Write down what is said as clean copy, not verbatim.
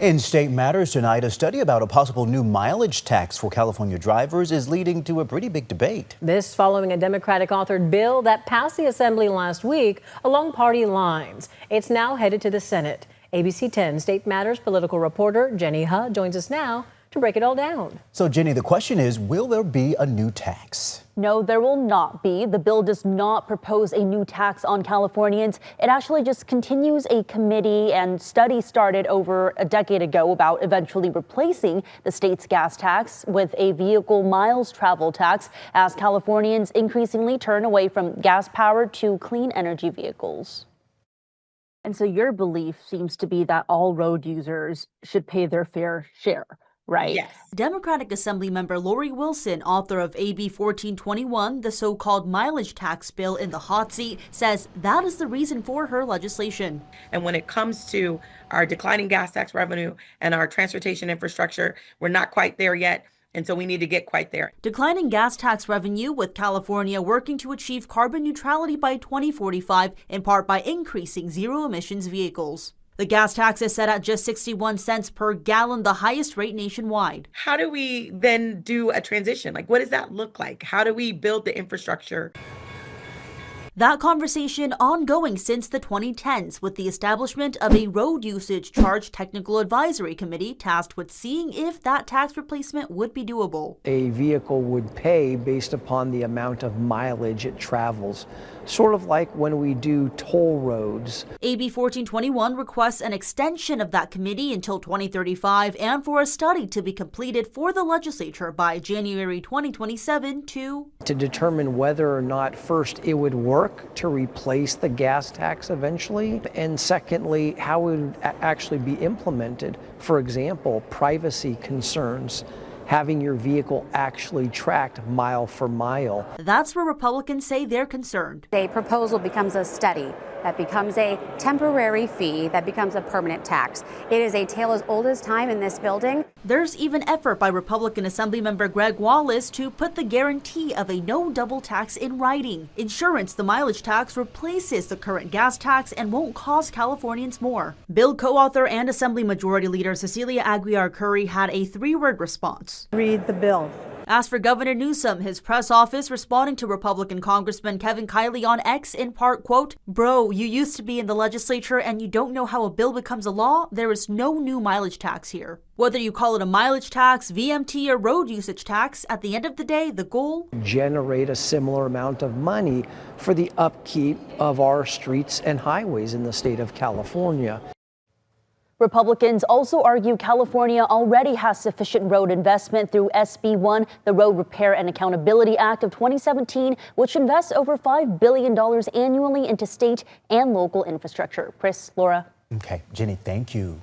In State Matters tonight, a study about a possible new mileage tax for California drivers is leading to a pretty big debate. This following a Democratic-authored bill that passed the Assembly last week along party lines. It's now headed to the Senate. ABC 10 State Matters political reporter Jenny Huh joins us now to break it all down. So, Jenny, the question is, will there be a new tax? No, there will not be. The bill does not propose a new tax on Californians. It actually just continues a committee and study started over a decade ago about eventually replacing the state's gas tax with a vehicle miles travel tax as Californians increasingly turn away from gas-powered to clean energy vehicles. And so your belief seems to be that all road users should pay their fair share. Right. Yes. Democratic Assemblymember Lori Wilson, author of AB 1421, the so-called mileage tax bill in the hot seat, says that is the reason for her legislation. And when it comes to our declining gas tax revenue and our transportation infrastructure, we're not quite there yet. And so we need to get quite there. Declining gas tax revenue, with California working to achieve carbon neutrality by 2045, in part by increasing zero emissions vehicles. The gas tax is set at just 61 cents per gallon, the highest rate nationwide. How do we then do a transition? Like, what does that look like? How do we build the infrastructure? That conversation ongoing since the 2010s with the establishment of a road usage charge technical advisory committee tasked with seeing if that tax replacement would be doable. A vehicle would pay based upon the amount of mileage it travels, sort of like when we do toll roads. AB 1421 requests an extension of that committee until 2035 and for a study to be completed for the legislature by January 2027 to determine whether or not first it would work to replace the gas tax eventually, and secondly, how it would actually be implemented. For example, privacy concerns, having your vehicle actually tracked mile for mile. That's where Republicans say they're concerned. A proposal becomes a study, that becomes a temporary fee, that becomes a permanent tax. It is a tale as old as time in this building. There's even effort by Republican Assemblymember Greg Wallace to put the guarantee of a no double tax in writing. Insurance, the mileage tax replaces the current gas tax and won't cost Californians more. Bill co-author and Assembly Majority Leader Cecilia Aguiar-Curry had a three-word response. Read the bill. As for Governor Newsom, his press office responding to Republican Congressman Kevin Kiley on X in part, quote, "Bro, you used to be in the legislature and you don't know how a bill becomes a law? There is no new mileage tax here." Whether you call it a mileage tax, VMT, or road usage tax, at the end of the day, the goal? Generate a similar amount of money for the upkeep of our streets and highways in the state of California. Republicans also argue California already has sufficient road investment through SB 1, the Road Repair and Accountability Act of 2017, which invests over $5 billion annually into state and local infrastructure. Chris, Laura. Okay, Jenny, thank you.